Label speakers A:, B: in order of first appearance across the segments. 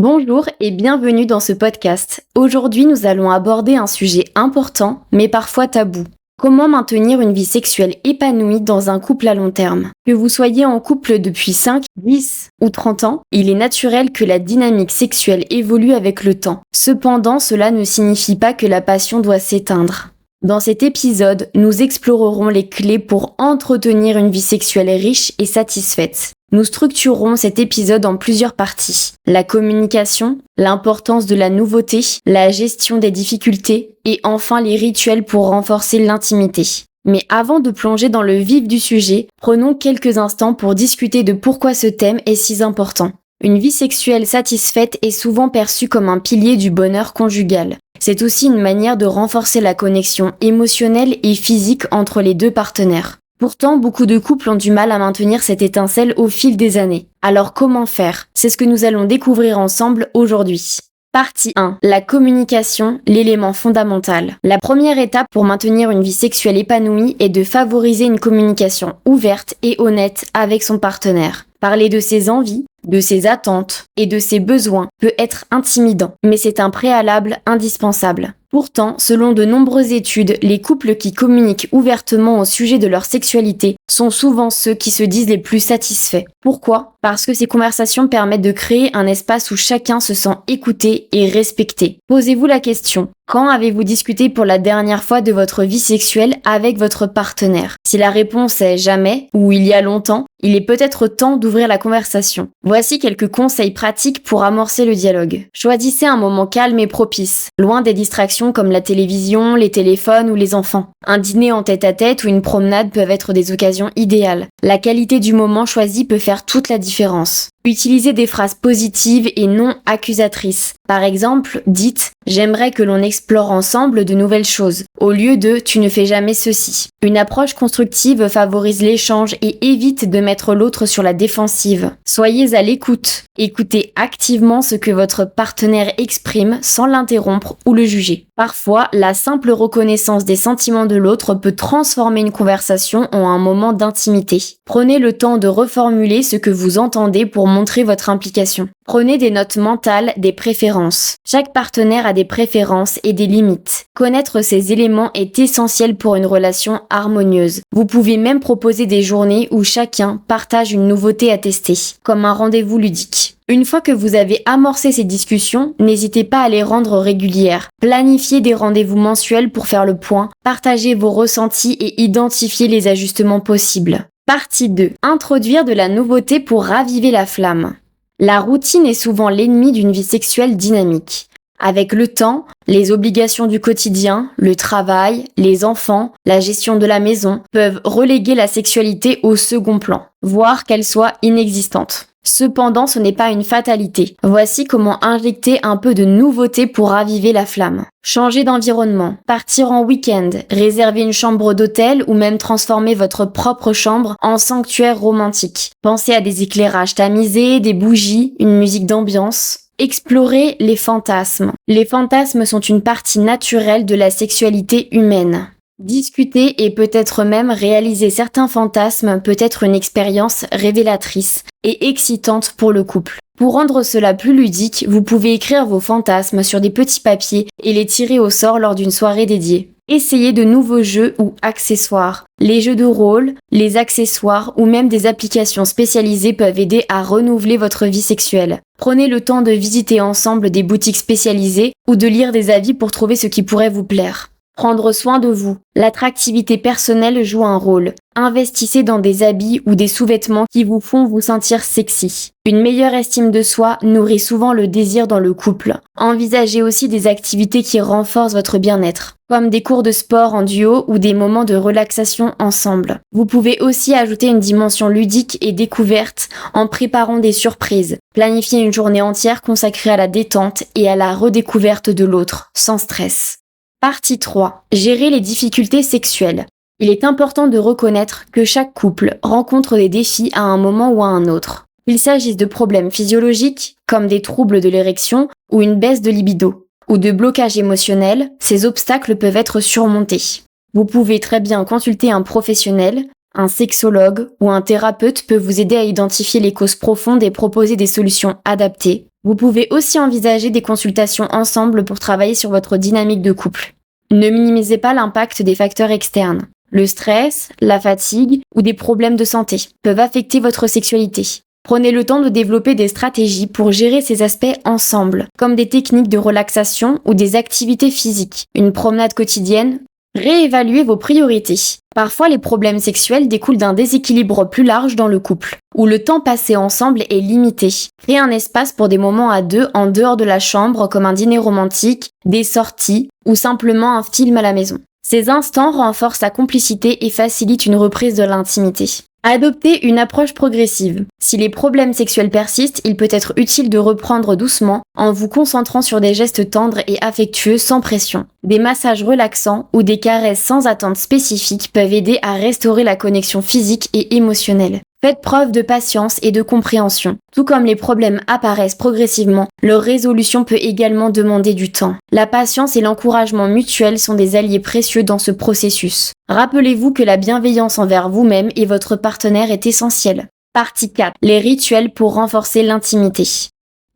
A: Bonjour et bienvenue dans ce podcast. Aujourd'hui, nous allons aborder un sujet important, mais parfois tabou. Comment maintenir une vie sexuelle épanouie dans un couple à long terme? Que vous soyez en couple depuis 5, 10 ou 30 ans, il est naturel que la dynamique sexuelle évolue avec le temps. Cependant, cela ne signifie pas que la passion doit s'éteindre. Dans cet épisode, nous explorerons les clés pour entretenir une vie sexuelle riche et satisfaite. Nous structurerons cet épisode en plusieurs parties. La communication, l'importance de la nouveauté, la gestion des difficultés et enfin les rituels pour renforcer l'intimité. Mais avant de plonger dans le vif du sujet, prenons quelques instants pour discuter de pourquoi ce thème est si important. Une vie sexuelle satisfaite est souvent perçue comme un pilier du bonheur conjugal. C'est aussi une manière de renforcer la connexion émotionnelle et physique entre les deux partenaires. Pourtant, beaucoup de couples ont du mal à maintenir cette étincelle au fil des années. Alors comment faire? C'est ce que nous allons découvrir ensemble aujourd'hui. Partie 1. La communication, l'élément fondamental. La première étape pour maintenir une vie sexuelle épanouie est de favoriser une communication ouverte et honnête avec son partenaire. Parler de ses envies, de ses attentes et de ses besoins peut être intimidant, mais c'est un préalable indispensable. Pourtant, selon de nombreuses études, les couples qui communiquent ouvertement au sujet de leur sexualité sont souvent ceux qui se disent les plus satisfaits. Pourquoi? Parce que ces conversations permettent de créer un espace où chacun se sent écouté et respecté. Posez-vous la question, quand avez-vous discuté pour la dernière fois de votre vie sexuelle avec votre partenaire? Si la réponse est jamais ou il y a longtemps, il est peut-être temps d'ouvrir la conversation. Voici quelques conseils pratiques pour amorcer le dialogue. Choisissez un moment calme et propice, loin des distractions comme la télévision, les téléphones ou les enfants. Un dîner en tête-à-tête ou une promenade peuvent être des occasions idéales. La qualité du moment choisi peut faire toute la différence. Utilisez des phrases positives et non accusatrices. Par exemple, dites « J'aimerais que l'on explore ensemble de nouvelles choses » au lieu de « Tu ne fais jamais ceci ». Une approche constructive favorise l'échange et évite de mettre l'autre sur la défensive. Soyez à l'écoute. Écoutez activement ce que votre partenaire exprime sans l'interrompre ou le juger. Parfois, la simple reconnaissance des sentiments de l'autre peut transformer une conversation en un moment d'intimité. Prenez le temps de reformuler ce que vous entendez pour montrer votre implication. Prenez des notes mentales des préférences. Chaque partenaire a des préférences et des limites. Connaître ces éléments est essentiel pour une relation harmonieuse. Vous pouvez même proposer des journées où chacun partage une nouveauté à tester, comme un rendez-vous ludique. Une fois que vous avez amorcé ces discussions, n'hésitez pas à les rendre régulières. Planifiez des rendez-vous mensuels pour faire le point, partagez vos ressentis et identifiez les ajustements possibles. Partie 2. Introduire de la nouveauté pour raviver la flamme. La routine est souvent l'ennemi d'une vie sexuelle dynamique. Avec le temps, les obligations du quotidien, le travail, les enfants, la gestion de la maison peuvent reléguer la sexualité au second plan, voire qu'elle soit inexistante. Cependant, ce n'est pas une fatalité. Voici comment injecter un peu de nouveauté pour raviver la flamme. Changer d'environnement, partir en week-end, réserver une chambre d'hôtel ou même transformer votre propre chambre en sanctuaire romantique. Pensez à des éclairages tamisés, des bougies, une musique d'ambiance. Explorez les fantasmes. Les fantasmes sont une partie naturelle de la sexualité humaine. Discuter et peut-être même réaliser certains fantasmes peut être une expérience révélatrice et excitante pour le couple. Pour rendre cela plus ludique, vous pouvez écrire vos fantasmes sur des petits papiers et les tirer au sort lors d'une soirée dédiée. Essayez de nouveaux jeux ou accessoires. Les jeux de rôle, les accessoires ou même des applications spécialisées peuvent aider à renouveler votre vie sexuelle. Prenez le temps de visiter ensemble des boutiques spécialisées ou de lire des avis pour trouver ce qui pourrait vous plaire. Prendre soin de vous. L'attractivité personnelle joue un rôle. Investissez dans des habits ou des sous-vêtements qui vous font vous sentir sexy. Une meilleure estime de soi nourrit souvent le désir dans le couple. Envisagez aussi des activités qui renforcent votre bien-être, comme des cours de sport en duo ou des moments de relaxation ensemble. Vous pouvez aussi ajouter une dimension ludique et découverte en préparant des surprises. Planifiez une journée entière consacrée à la détente et à la redécouverte de l'autre, sans stress. Partie 3. Gérer les difficultés sexuelles. Il est important de reconnaître que chaque couple rencontre des défis à un moment ou à un autre. Qu'il s'agisse de problèmes physiologiques, comme des troubles de l'érection ou une baisse de libido, ou de blocage émotionnel, ces obstacles peuvent être surmontés. Vous pouvez très bien consulter un professionnel, un sexologue ou un thérapeute peut vous aider à identifier les causes profondes et proposer des solutions adaptées. Vous pouvez aussi envisager des consultations ensemble pour travailler sur votre dynamique de couple. Ne minimisez pas l'impact des facteurs externes. Le stress, la fatigue ou des problèmes de santé peuvent affecter votre sexualité. Prenez le temps de développer des stratégies pour gérer ces aspects ensemble, comme des techniques de relaxation ou des activités physiques, une promenade quotidienne. Réévaluez vos priorités. Parfois, les problèmes sexuels découlent d'un déséquilibre plus large dans le couple, où le temps passé ensemble est limité. Créez un espace pour des moments à deux en dehors de la chambre, comme un dîner romantique, des sorties ou simplement un film à la maison. Ces instants renforcent la complicité et facilitent une reprise de l'intimité. Adoptez une approche progressive. Si les problèmes sexuels persistent, il peut être utile de reprendre doucement en vous concentrant sur des gestes tendres et affectueux sans pression. Des massages relaxants ou des caresses sans attente spécifique peuvent aider à restaurer la connexion physique et émotionnelle. Faites preuve de patience et de compréhension. Tout comme les problèmes apparaissent progressivement, leur résolution peut également demander du temps. La patience et l'encouragement mutuel sont des alliés précieux dans ce processus. Rappelez-vous que la bienveillance envers vous-même et votre partenaire est essentielle. Partie 4. Les rituels pour renforcer l'intimité.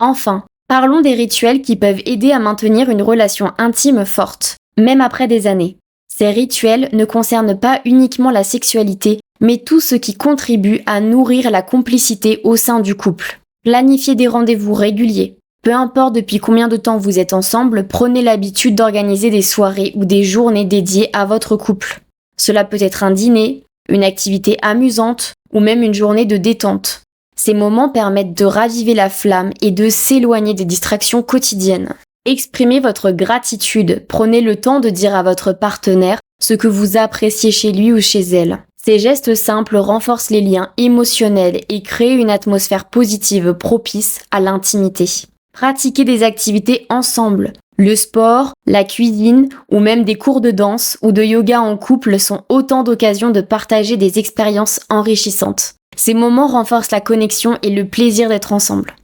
A: Enfin, parlons des rituels qui peuvent aider à maintenir une relation intime forte, même après des années. Ces rituels ne concernent pas uniquement la sexualité, mais tout ce qui contribue à nourrir la complicité au sein du couple. Planifiez des rendez-vous réguliers. Peu importe depuis combien de temps vous êtes ensemble, prenez l'habitude d'organiser des soirées ou des journées dédiées à votre couple. Cela peut être un dîner, une activité amusante ou même une journée de détente. Ces moments permettent de raviver la flamme et de s'éloigner des distractions quotidiennes. Exprimez votre gratitude. Prenez le temps de dire à votre partenaire ce que vous appréciez chez lui ou chez elle. Ces gestes simples renforcent les liens émotionnels et créent une atmosphère positive propice à l'intimité. Pratiquez des activités ensemble. Le sport, la cuisine ou même des cours de danse ou de yoga en couple sont autant d'occasions de partager des expériences enrichissantes. Ces moments renforcent la connexion et le plaisir d'être ensemble.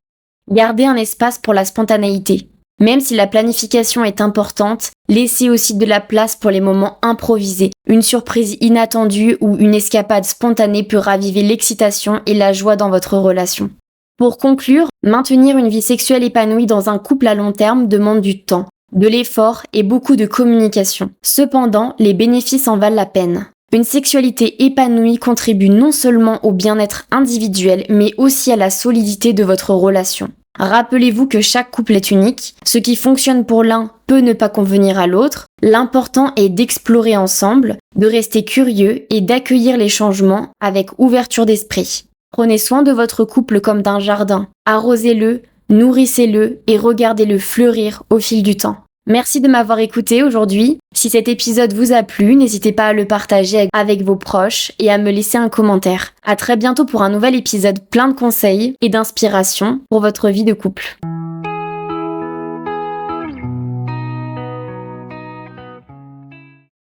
A: Gardez un espace pour la spontanéité. Même si la planification est importante, laissez aussi de la place pour les moments improvisés. Une surprise inattendue ou une escapade spontanée peut raviver l'excitation et la joie dans votre relation. Pour conclure, maintenir une vie sexuelle épanouie dans un couple à long terme demande du temps, de l'effort et beaucoup de communication. Cependant, les bénéfices en valent la peine. Une sexualité épanouie contribue non seulement au bien-être individuel, mais aussi à la solidité de votre relation. Rappelez-vous que chaque couple est unique, ce qui fonctionne pour l'un peut ne pas convenir à l'autre. L'important est d'explorer ensemble, de rester curieux et d'accueillir les changements avec ouverture d'esprit. Prenez soin de votre couple comme d'un jardin, arrosez-le, nourrissez-le et regardez-le fleurir au fil du temps. Merci de m'avoir écouté aujourd'hui. Si cet épisode vous a plu, n'hésitez pas à le partager avec vos proches et à me laisser un commentaire. À très bientôt pour un nouvel épisode plein de conseils et d'inspiration pour votre vie de couple.